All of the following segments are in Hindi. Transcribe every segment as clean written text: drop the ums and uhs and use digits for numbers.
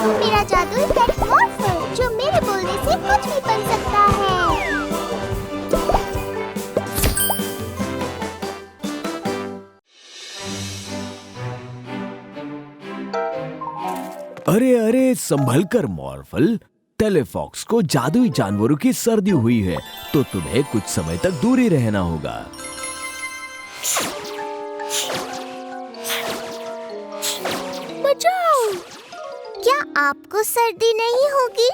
मेरा जादुई पेट मॉर्फल जो मेरे बोलने से कुछ भी बन सकता है। अरे अरे संभल कर मॉर्फल, टेलेफॉक्स को जादुई जानवरों की सर्दी हुई है तो तुम्हें कुछ समय तक दूरी रहना होगा। बचाओ! क्या आपको सर्दी नहीं होगी?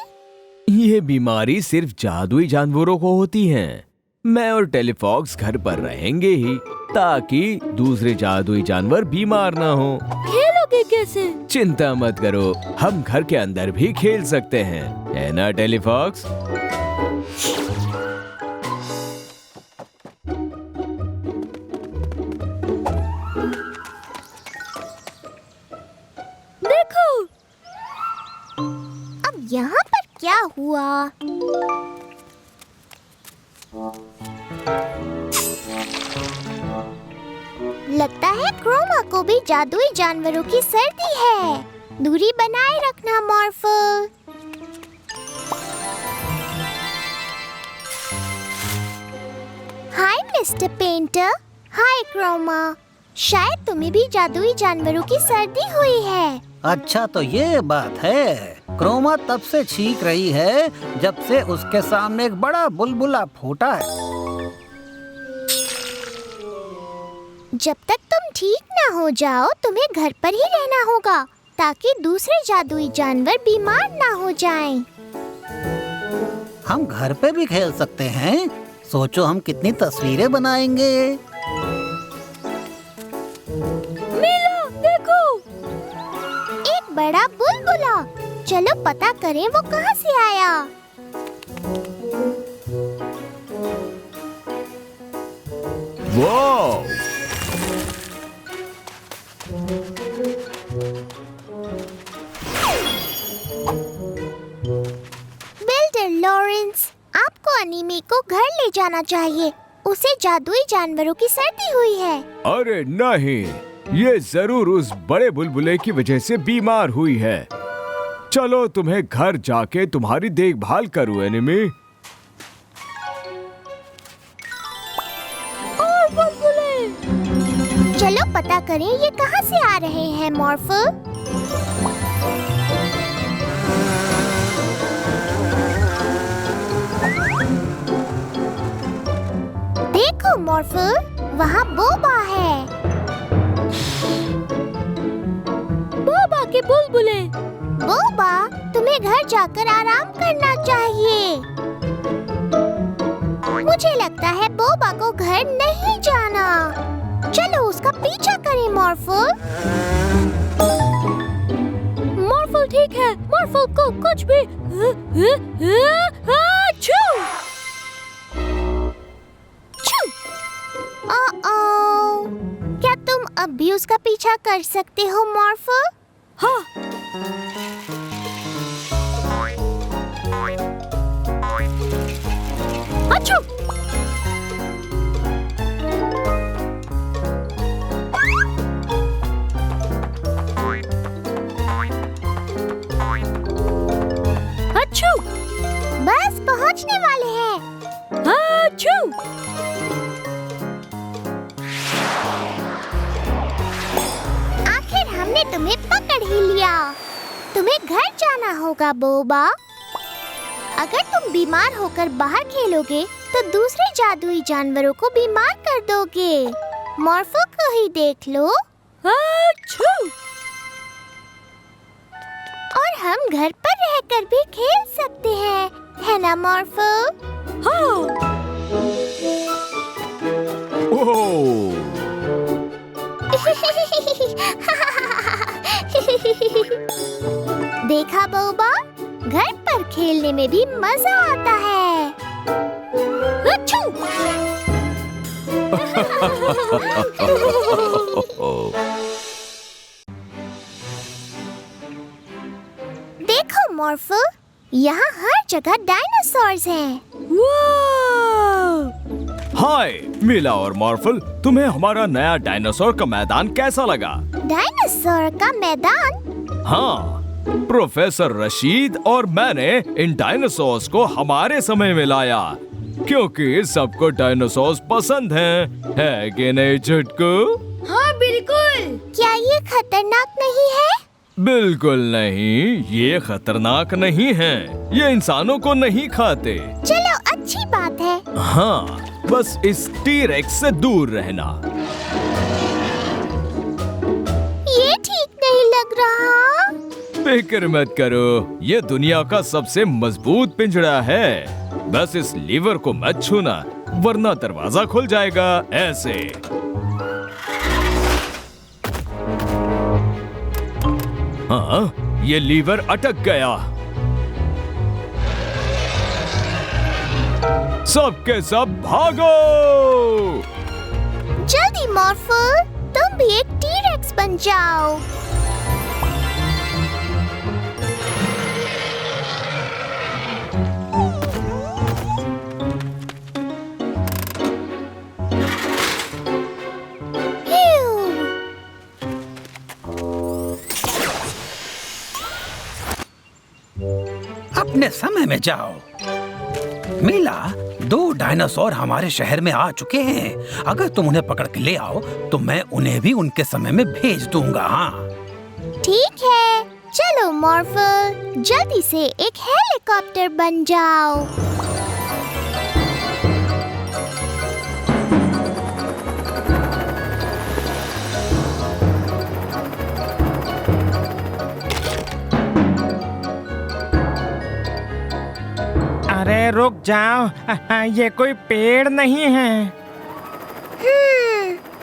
ये बीमारी सिर्फ जादुई जानवरों को होती है। मैं और टेलीफॉक्स घर पर रहेंगे ही ताकि दूसरे जादुई जानवर बीमार ना हो। खेलोगे कैसे? चिंता मत करो, हम घर के अंदर भी खेल सकते हैं, है ना टेलीफॉक्स? देखो, अब यहाँ पर क्या हुआ? लगता है क्रोमा को भी जादुई जानवरों की सर्दी है। दूरी बनाए रखना Morphle. Hi mister Painter. Hi Chroma. शायद तुम्हें भी जादुई जानवरों की सर्दी हुई है। अच्छा तो ये बात है। क्रोमा तब से छींक रही है जब से उसके सामने एक बड़ा बुलबुला फूटा है। जब तक तुम ठीक ना हो जाओ तुम्हें घर पर ही रहना होगा ताकि दूसरे जादुई जानवर बीमार ना हो जाएं। हम घर पे भी खेल सकते हैं। सोचो हम कितनी तस्वीरें बनाएंगे। मिला, देखो। एक बड़ा बुलबुला। चलो पता करें वो कहाँ से आया। वाह! बिल्डर लॉरेंस, आपको अनीमे को घर ले जाना चाहिए। उसे जादुई जानवरों की सर्दी हुई है। अरे नहीं, ये जरूर उस बड़े बुलबुले की वजह से बीमार हुई है। चलो तुम्हें घर जाके तुम्हारी देखभाल करूं एनिमी। और बुलबुले। चलो पता करें ये कहाँ से आ रहे हैं मॉर्फल। देखो मॉर्फल, वहाँ बोबा है। बोबा के बुलबुले। बोबा, तुम्हें घर जाकर आराम करना चाहिए। मुझे लगता है बोबा को घर नहीं जाना। चलो उसका पीछा करें मॉर्फल। मॉर्फल ठीक है। मॉर्फल को कुछ भी छू! छू! ओ-ओ! क्या तुम अब भी उसका पीछा कर सकते हो मॉर्फल? हाँ। अच्छू! अच्छू! बस पहुंचने वाले हैं। अच्छू! आखिर हमने तुम्हें पकड़ ही लिया। तुम्हें घर जाना होगा बोबा। अगर तुम बीमार होकर बाहर खेलोगे तो दूसरे जादुई जानवरों को बीमार कर दोगे। मॉर्फल को ही देख लो। अच्छू! और हम घर पर रहकर भी खेल सकते हैं, है ना मॉर्फल? हाँ। ओह! देखा बोबा, घर पर खेलने में भी मजा आता है। अच्छू! देखो मॉर्फल, यहाँ हर जगह डायनासोर्स हैं। वाह! हाय मिला और मॉर्फल, तुम्हें हमारा नया डायनासोर का मैदान कैसा लगा? डायनासोर का मैदान? हाँ, प्रोफेसर रशीद और मैंने इन डायनासोर्स को हमारे समय में लाया, क्योंकि सबको डायनासोर्स पसंद हैं, है कि नहीं छुटकू? हाँ बिल्कुल। क्या ये खतरनाक नहीं है? बिल्कुल नहीं, ये खतरनाक नहीं है। ये इंसानों को नहीं खाते। चलो अच्छी बात है। हाँ, बस इस टी-रेक्स से दूर रहना। ये ठीक नहीं लग रहा। फिक्र मत करो, ये दुनिया का सबसे मजबूत पिंजरा है। बस इस लीवर को मत छूना, वरना दरवाजा खुल जाएगा। ऐसे। हाँ, ये लीवर अटक गया। सबके सब भागो! जल्दी मॉर्फल, तुम भी एक टी-रेक्स बन जाओ। अपने समय में जाओ। मीला, 2 डायनासोर हमारे शहर में आ चुके हैं। अगर तुम उन्हें पकड़ के ले आओ तो मैं उन्हें भी उनके समय में भेज दूंगा। हाँ ठीक है, चलो मॉर्फल, जल्दी से एक हेलीकॉप्टर बन जाओ। अरे रुक जाओ, ये कोई पेड़ नहीं है।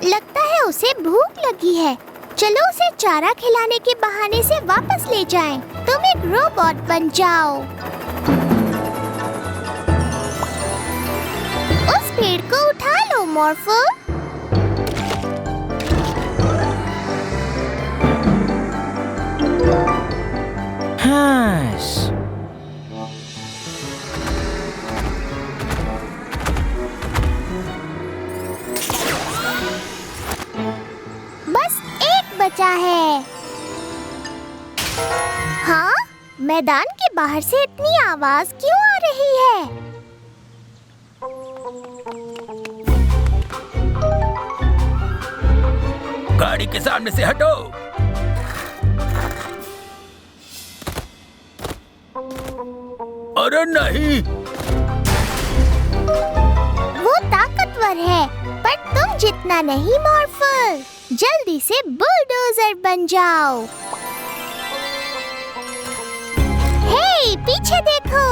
लगता है उसे भूख लगी है। चलो उसे चारा खिलाने के बहाने से वापस ले जाएं। तुम एक रोबोट बन जाओ। उस पेड़ को उठा लो मॉर्फल। हाँ। बस एक बचा है। हाँ, मैदान के बाहर से इतनी आवाज क्यों आ रही है? गाड़ी के सामने से हटो। अरे नहीं, वो ताकतवर है, पर तुम जितना नहीं मॉर्फल। जल्दी से बुलडोजर बन जाओ। हे, पीछे देखो।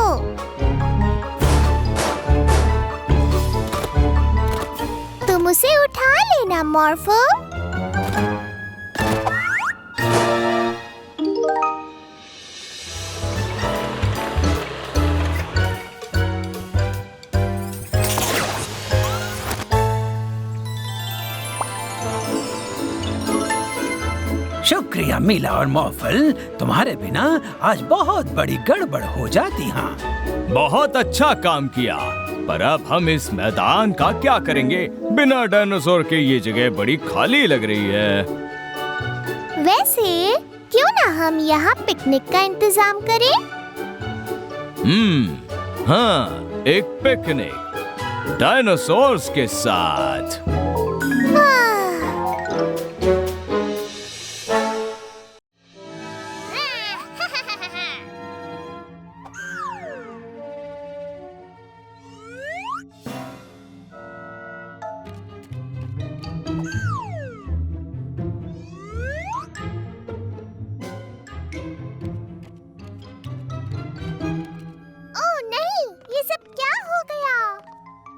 तुम उसे उठा लेना मॉर्फल। शुक्रिया मीला और मॉर्फल, तुम्हारे बिना आज बहुत बड़ी गड़बड़ हो जाती। हाँ, बहुत अच्छा काम किया, पर अब हम इस मैदान का क्या करेंगे? बिना डायनासोर के ये जगह बड़ी खाली लग रही है। वैसे क्यों ना हम यहाँ पिकनिक का इंतजाम करें? हाँ, एक पिकनिक डायनासोर्स के साथ।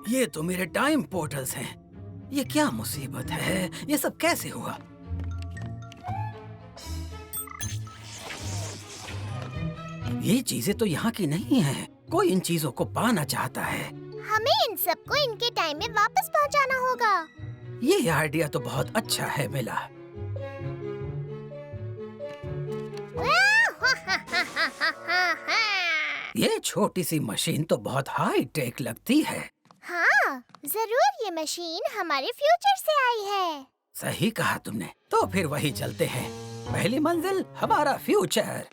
ये तो मेरे टाइम पोर्टल्स हैं। ये क्या मुसीबत है? ये सब कैसे हुआ? ये चीजें तो यहाँ की नहीं हैं। कोई इन चीजों को पाना चाहता है। हमें इन सबको इनके टाइम में वापस पहुँचाना होगा। ये आइडिया तो बहुत अच्छा है मिला। ये छोटी सी मशीन तो बहुत हाई टेक लगती है। हाँ, जरूर ये मशीन हमारे फ्यूचर से आई है। सही कहा तुमने। तो फिर वही चलते हैं। पहली मंजिल हमारा फ्यूचर।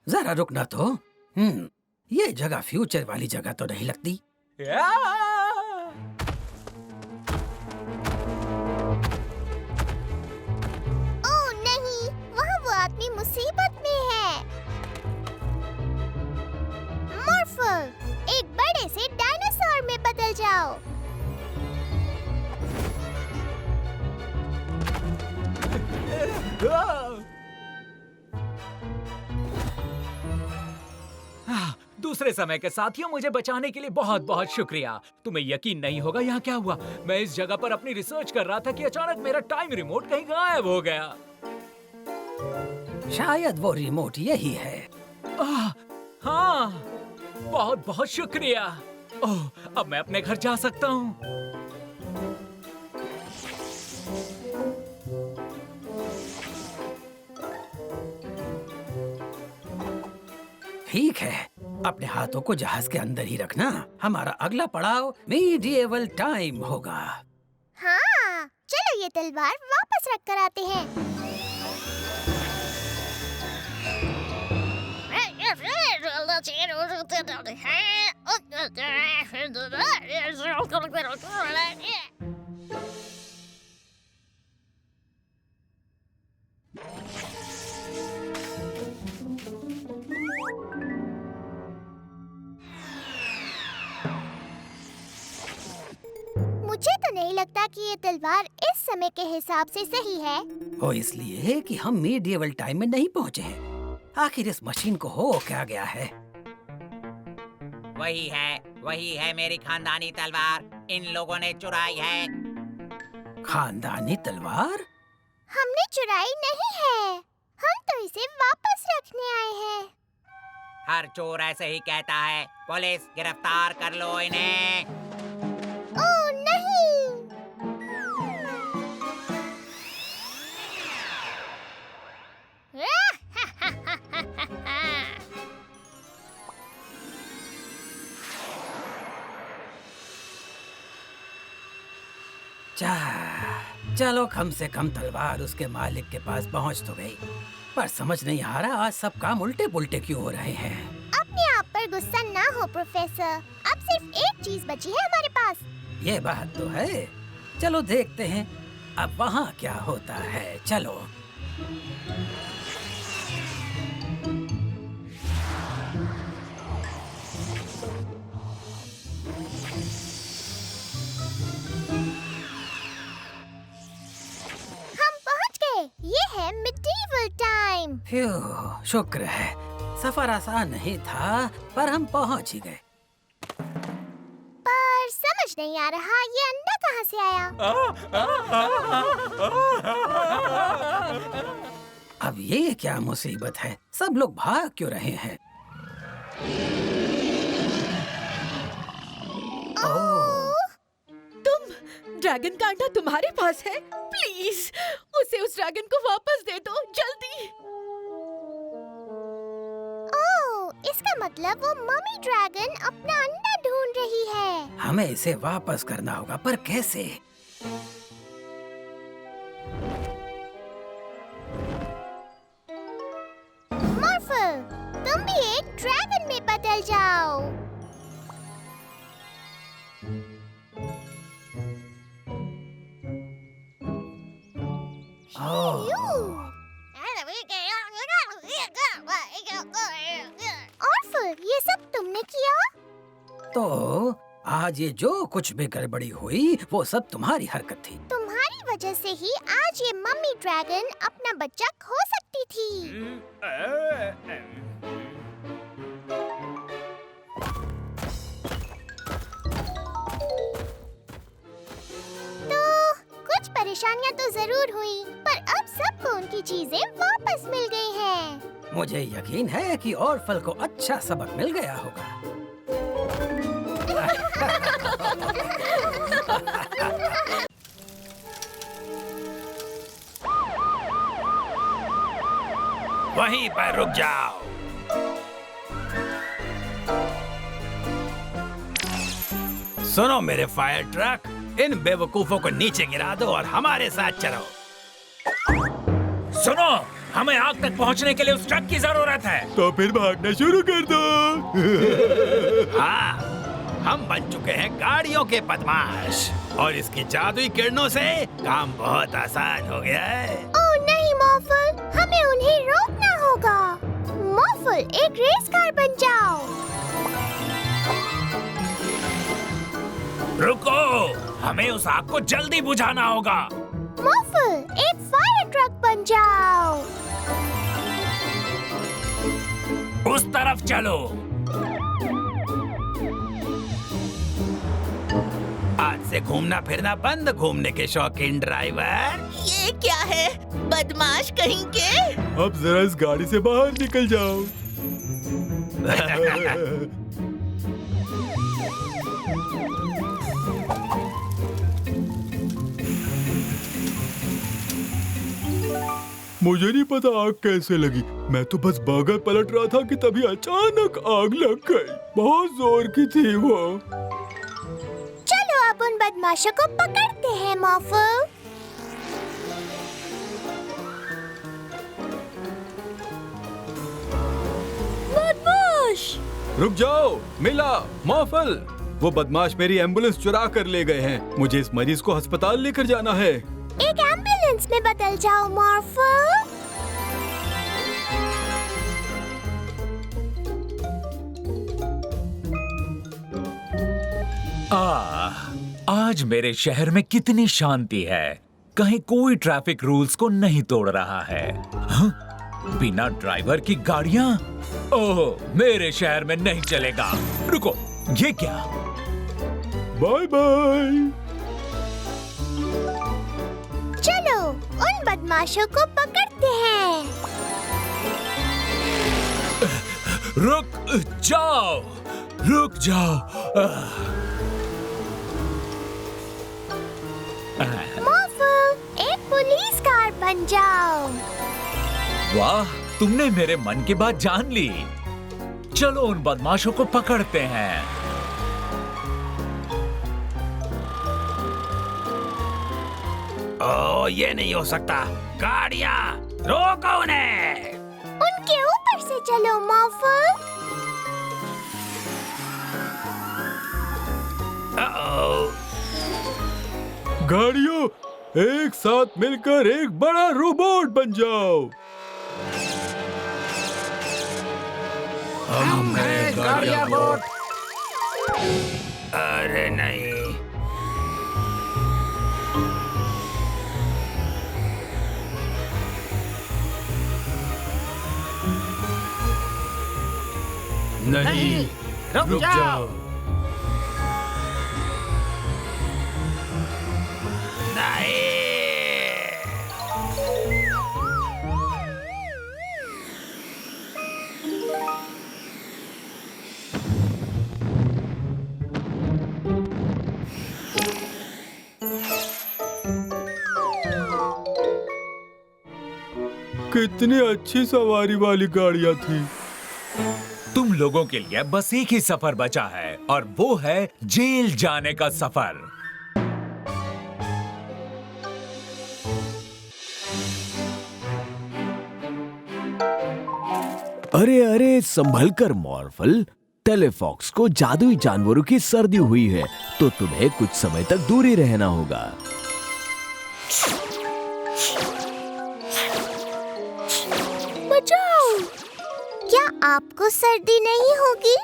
जरा रुकना तो। ये जगह फ्यूचर वाली जगह तो नहीं लगती। ओह नहीं, वहाँ वो आदमी मुसीबत में है। मॉर्फल, एक बड़े से डायनासोर में बदल जाओ। दूसरे समय के साथियों, मुझे बचाने के लिए बहुत बहुत शुक्रिया। तुम्हें यकीन नहीं होगा यहाँ क्या हुआ। मैं इस जगह पर अपनी रिसर्च कर रहा था कि अचानक मेरा टाइम रिमोट कहीं गायब हो गया। शायद वो रिमोट यही है। हाँ, बहुत बहुत शुक्रिया। ओह, अब मैं अपने घर जा सकता हूँ। ठीक है, अपने हाथों को जहाज के अंदर ही रखना। हमारा अगला पड़ाव मीडिएवल टाइम होगा। हाँ, चलो ये तलवार वापस रख कर आते हैं। मुझे तो नहीं लगता कि ये तलवार इस समय के हिसाब से सही है। वो इसलिए कि हम मीडिएवल टाइम में नहीं पहुँचे हैं। आखिर इस मशीन को हो क्या गया है? वही है मेरी खानदानी तलवार। इन लोगों ने चुराई है। खानदानी तलवार? हमने चुराई नहीं है, हम तो इसे वापस रखने आए हैं। हर चोर ऐसे ही कहता है। पुलिस, गिरफ्तार कर लो इन्हें। ओह नहीं! चलो, कम से कम तलवार उसके मालिक के पास पहुंच तो गई। पर समझ नहीं आ रहा आज सब काम उल्टे पुल्टे क्यों हो रहे हैं। अपने आप पर गुस्सा ना हो प्रोफेसर, अब सिर्फ एक चीज बची है हमारे पास। ये बात तो है। चलो देखते हैं अब वहाँ क्या होता है। चलो। ये है मिडीवल टाइम। शुक्र है, सफर आसान नहीं था पर हम पहुंच ही गए। पर समझ नहीं आ रहा ये अंडा कहाँ से आया। अब ये क्या मुसीबत है? सब लोग भाग क्यों रहे हैं? ड्रैगन का अंडा तुम्हारे पास है? प्लीज उसे उस ड्रैगन को वापस दे दो, जल्दी। ओह, इसका मतलब वो मम्मी ड्रैगन अपना अंडा ढूंढ रही है। हमें इसे वापस करना होगा, पर कैसे? मॉर्फल, तुम भी एक ड्रैगन में बदल जाओ। मॉर्फल, ये सब तुमने किया? तो आज ये जो कुछ भी गड़बड़ी हुई वो सब तुम्हारी हरकत थी। तुम्हारी वजह से ही आज ये मम्मी ड्रैगन अपना बच्चा खो सकती थी। तो कुछ परेशानियां तो जरूर हुई, पर अब सबको उनकी चीजें वापस मिल गई हैं। मुझे यकीन है कि ऑर्फल को अच्छा सबक मिल गया होगा। वहीं पर रुक जाओ। सुनो मेरे फायर ट्रक, इन बेवकूफों को नीचे गिरा दो और हमारे साथ चलो। सुनो, हमें आग तक पहुंचने के लिए उस ट्रक की जरूरत है। तो फिर भागना शुरू कर दो। हाँ, हम बन चुके हैं गाड़ियों के बदमाश और इसकी जादुई किरणों से काम बहुत आसान हो गया है। ओह नहीं मॉर्फल, हमें उन्हें रोकना होगा। मॉर्फल, एक रेस कार बन जाओ। रुको, हमें उस आग को जल्दी बुझाना होगा। मॉर्फल, एक फायर ट्रक बन जाओ। उस तरफ चलो। आज से घूमना फिरना बंद, घूमने के शौकीन ड्राइवर। ये क्या है, बदमाश कहीं के? अब जरा इस गाड़ी से बाहर निकल जाओ। मुझे नहीं पता आग कैसे लगी। मैं तो बस बर्गर पलट रहा था कि तभी अचानक आग लग गई। बहुत जोर की थी वो। चलो अब उन बदमाशों को पकड़ते हैं मॉर्फल। बदमाश! रुक जाओ मिला, मॉर्फल। वो बदमाश मेरी एम्बुलेंस चुरा कर ले गए हैं। मुझे इस मरीज को अस्पताल लेकर जाना है। एक एम्बुलेंस में बदल जाओ मॉर्फल। आज मेरे शहर में कितनी शांति है। कहीं कोई ट्रैफिक रूल्स को नहीं तोड़ रहा है। हाँ? बिना ड्राइवर की गाड़ियां? ओह, मेरे शहर में नहीं चलेगा। रुको, ये क्या? Bye bye. चलो उन बदमाशों को पकड़ते हैं। रुक जाओ, रुक जाओ। मॉर्फल, एक पुलिस कार बन जाओ। वाह, तुमने मेरे मन की बात जान ली। चलो उन बदमाशों को पकड़ते हैं। ओह, ये नहीं हो सकता। गाड़ियाँ, रोको उन्हें। उनके ऊपर से चलो मॉर्फल। गाड़ियों, एक साथ मिलकर एक बड़ा रोबोट बन जाओ। हमें गाड़ियाँ बोट। अरे नहीं। नहीं, रुक जाओ। कितनी अच्छी सवारी वाली गाड़ियाँ थी। तुम लोगों के लिए बस एक ही सफर बचा है और वो है जेल जाने का सफर। अरे अरे, संभल कर मॉर्फल। टेलीफॉक्स को जादुई जानवरों की सर्दी हुई है, तो तुम्हें कुछ समय तक दूरी रहना होगा। बचाओ! क्या आपको सर्दी नहीं होगी?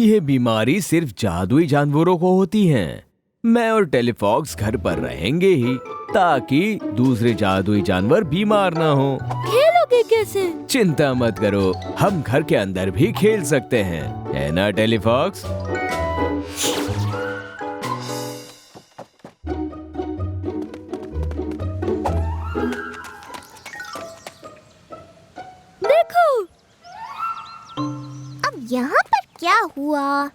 ये बीमारी सिर्फ जादुई जानवरों को होती है। मैं और टेलीफॉक्स घर पर रहेंगे ही, ताकि दूसरे जादुई जानवर बीमार ना हो। खेलोगे कैसे? चिंता मत करो, हम घर के अंदर भी खेल सकते हैं, है ना टेलीफॉक्स? देखो, अब यहाँ पर क्या हुआ?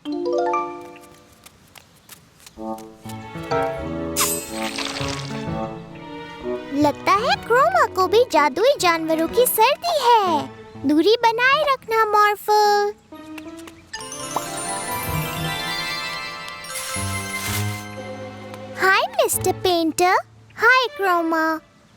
लगता है क्रोमा को भी जादुई जानवरों की सर्दी है। दूरी बनाए रखना Morphle. Hi mister Painter. Hi Chroma.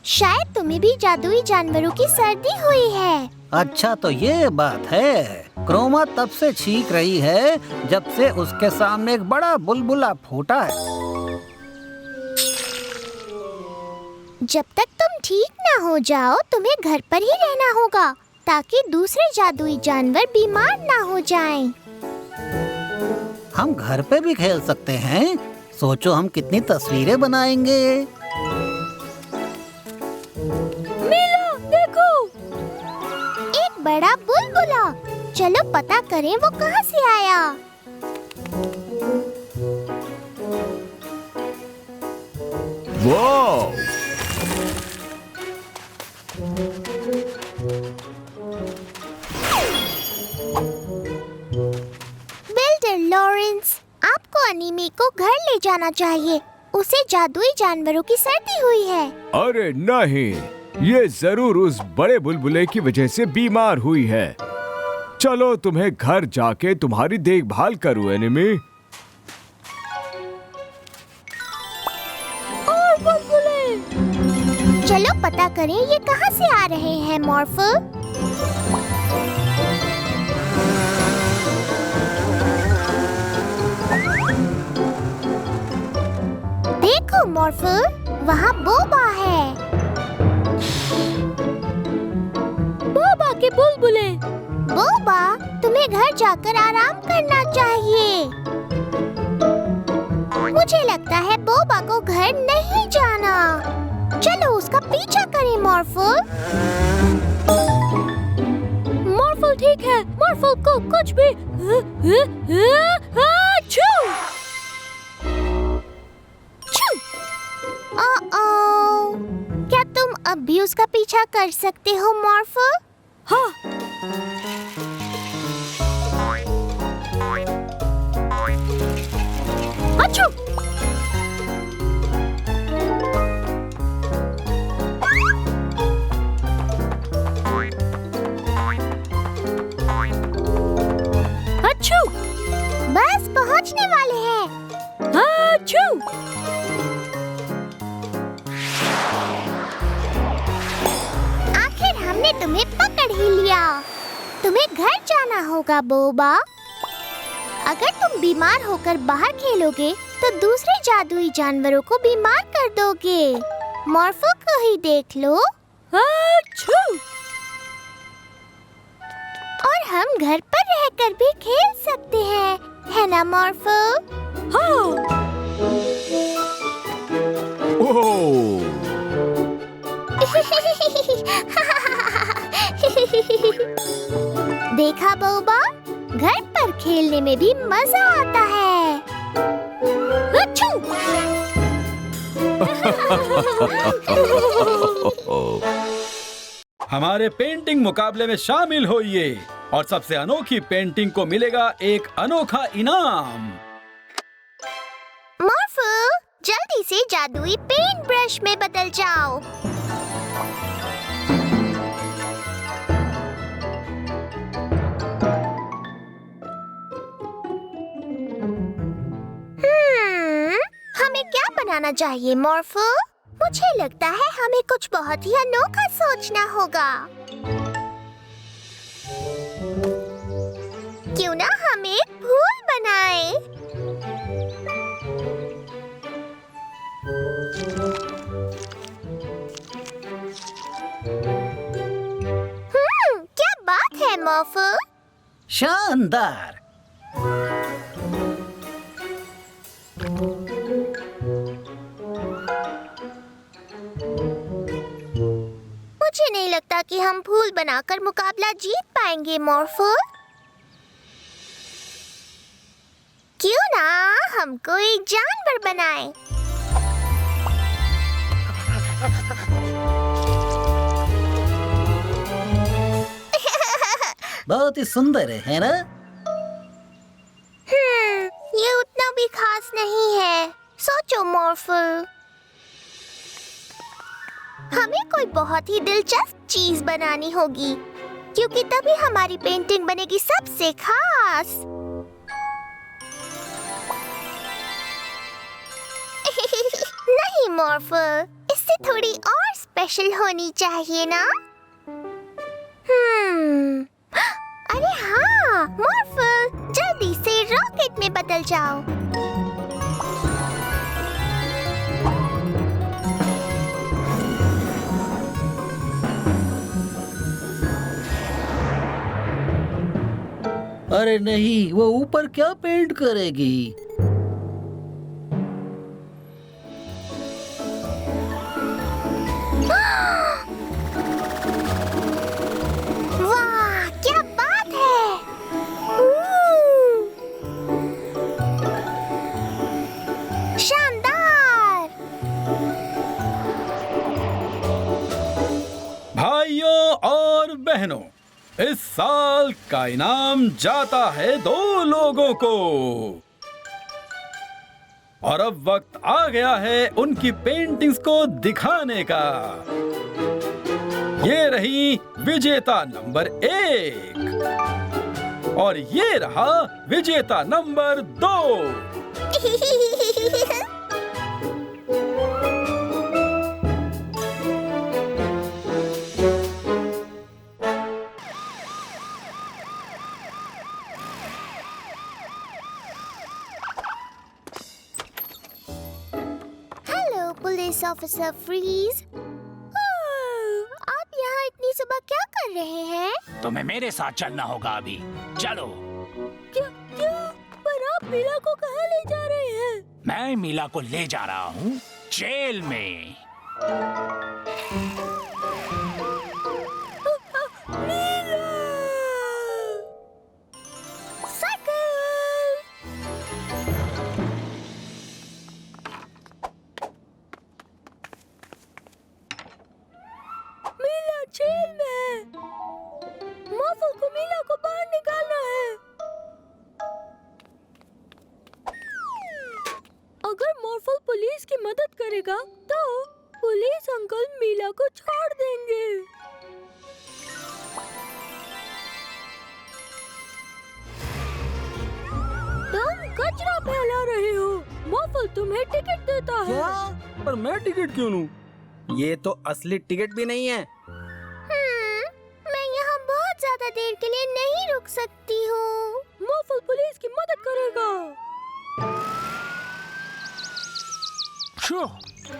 शायद तुम्हें भी जादुई जानवरों की सर्दी हुई है। अच्छा तो ये बात है। क्रोमा तब से छींक रही है जब से उसके सामने एक बड़ा बुलबुला फूटा है। जब तक तुम ठीक ना हो जाओ तुम्हें घर पर ही रहना होगा ताकि दूसरे जादुई जानवर बीमार ना हो जाएं। हम घर पे भी खेल सकते हैं। सोचो हम कितनी तस्वीरें बनाएंगे। मिलो देखो, एक बड़ा बुलबुला। चलो पता करें वो कहाँ से आया। वाह! बिल्डर लॉरेंस, आपको अनीमी को घर ले जाना चाहिए। उसे जादुई जानवरों की सर्दी हुई है। अरे नहीं, ये जरूर उस बड़े बुलबुले की वजह से बीमार हुई है। चलो तुम्हें घर जाके तुम्हारी देखभाल करूं एनिमी। और बुलबुले, चलो पता करें ये कहाँ से आ रहे हैं मॉर्फो। देखो मॉर्फो, वहाँ बोबा है। बोबा के बुलबुले। बोबा, तुम्हें घर जाकर आराम करना चाहिए। मुझे लगता है बोबा को घर नहीं जाना। चलो उसका पीछा करें मॉर्फो। मॉर्फो ठीक है। मॉर्फो को कुछ भी छू। क्या तुम अब भी उसका पीछा कर सकते हो मॉर्फो? हाँ। अच्छा। अच्छा। बस पहुंचने वाले हैं। अच्छा। हमने तुम्हें पकड़ ही लिया। तुम्हें घर जाना होगा बोबा। अगर तुम बीमार होकर बाहर खेलोगे तो दूसरे जादुई जानवरों को बीमार कर दोगे। मॉर्फो को ही देख लो। अच्छा। और हम घर पर रहकर भी खेल सकते हैं, है ना मॉर्फो? हाँ। ओह! देखा बोबा, घर पर खेलने में भी मजा आता है। अच्छू! हमारे पेंटिंग मुकाबले में शामिल होइए और सबसे अनोखी पेंटिंग को मिलेगा एक अनोखा इनाम। मॉर्फो, जल्दी से जादुई पेंट ब्रश में बदल जाओ। हमें क्या बनाना चाहिए मॉर्फो? मुझे लगता है हमें कुछ बहुत ही अनोखा सोचना होगा। क्यों ना हम एक फूल बनाएं? क्या बात है मॉर्फो? शानदार। मुझे नहीं लगता कि हम फूल बनाकर मुकाबला जीत पाएंगे मॉर्फो। क्यों ना हम कोई जानवर बनाएं? बहुत ही सुंदर है ना? ये उतना भी खास नहीं है। सोचो मॉर्फो, हमें कोई बहुत ही दिलचस्प चीज बनानी होगी, क्योंकि तभी हमारी पेंटिंग बनेगी सबसे खास। नहीं मॉर्फो, इस से थोड़ी और स्पेशल होनी चाहिए ना? अरे हाँ, मॉर्फल, जल्दी से रॉकेट में बदल जाओ। अरे नहीं, वो ऊपर क्या पेंट करेगी? वाह, क्या बात है! शानदार! भाइयों और बहनों, इस साल का इनाम जाता है 2 लोगों को। और अब वक्त आ गया है उनकी पेंटिंग्स को दिखाने का। ये रही विजेता नंबर 1 और ये रहा विजेता number 2। Hello police officer freeze. आप यहाँ इतनी सुबह क्या कर रहे हैं? तुम्हें मेरे साथ चलना होगा अभी। चलो। क्या क्या? पर आप मीला को कहाँ ले जा रहे हैं? मैं मीला को ले जा रहा हूँ जेल में। मीला जेल में है। मॉर्फल को मीला को बाहर निकालना है। अगर मॉर्फल पुलिस की मदद करेगा तो पुलिस अंकल मीला को छोड़ देंगे। तुम कचरा फैला रहे हो। मॉर्फल तुम्हें टिकट देता है। क्या? पर मैं टिकट क्यों लूं? ये तो असली टिकट भी नहीं है। मैं यहाँ बहुत ज्यादा देर के लिए नहीं रुक सकती हूँ। मॉर्फल पुलिस की मदद करेगा।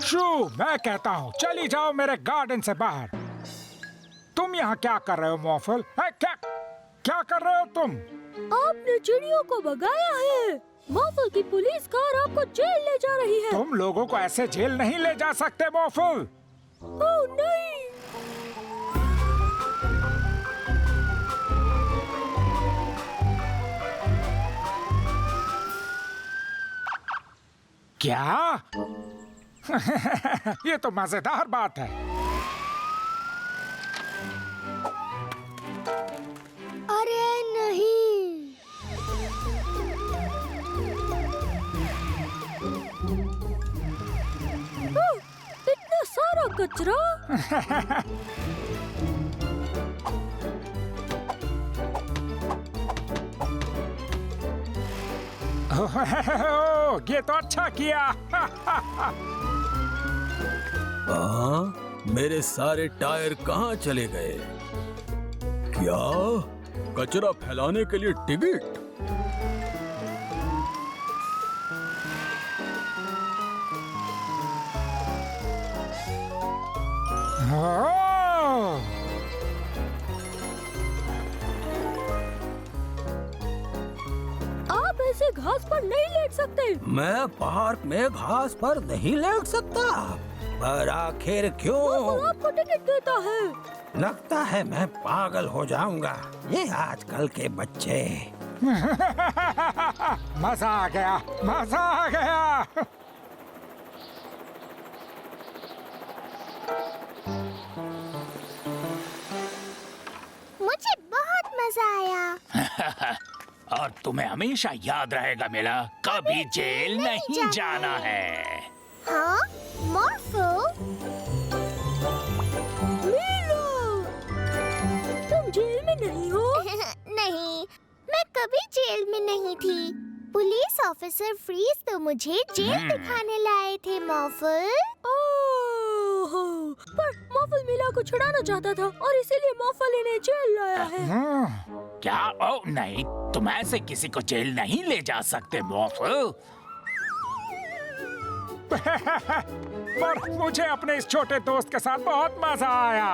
शू, मैं कहता हूँ चली जाओ मेरे गार्डन से बाहर। तुम यहाँ क्या कर रहे हो मॉर्फल? क्या कर रहे हो तुम? आपने चिड़ियों को भगाया है। मॉर्फल की पुलिस कार आपको जेल ले जा रही है। तुम लोगों को ऐसे जेल नहीं ले जा सकते मॉर्फल। ओह नहीं! क्या? ये तो मजेदार बात है। अरे नहीं! इतना सारा कचरा! ये तो अच्छा किया। मेरे सारे टायर कहाँ चले गए? क्या? कचरा फैलाने के लिए टिकट? आप ऐसे घास पर नहीं लेट सकते। मैं पार्क में घास पर नहीं लेट सकता। पर आखिर क्यों? मॉर्फल आपको टिकट देता है। लगता है मैं पागल हो जाऊंगा। ये आजकल के बच्चे। मजा आ गया, मजा आ गया। मुझे बहुत मजा आया। और तुम्हें हमेशा याद रहेगा मीला, कभी जेल नहीं जाना है। हाँ, मॉर्फल? मीला, तुम जेल में नहीं हो? नहीं, मैं कभी जेल में नहीं थी। पुलिस ऑफिसर फ्रीज तो मुझे जेल दिखाने लाए थे मॉर्फल। ओह, पर मॉफल मीला को छुड़ाना चाहता था और इसीलिए मॉफल इन्हें जेल लाया है। क्या? ओ नहीं, तुम ऐसे किसी को जेल नहीं ले जा सकते मॉफल। पर मुझे अपने इस छोटे दोस्त के साथ बहुत मजा आया।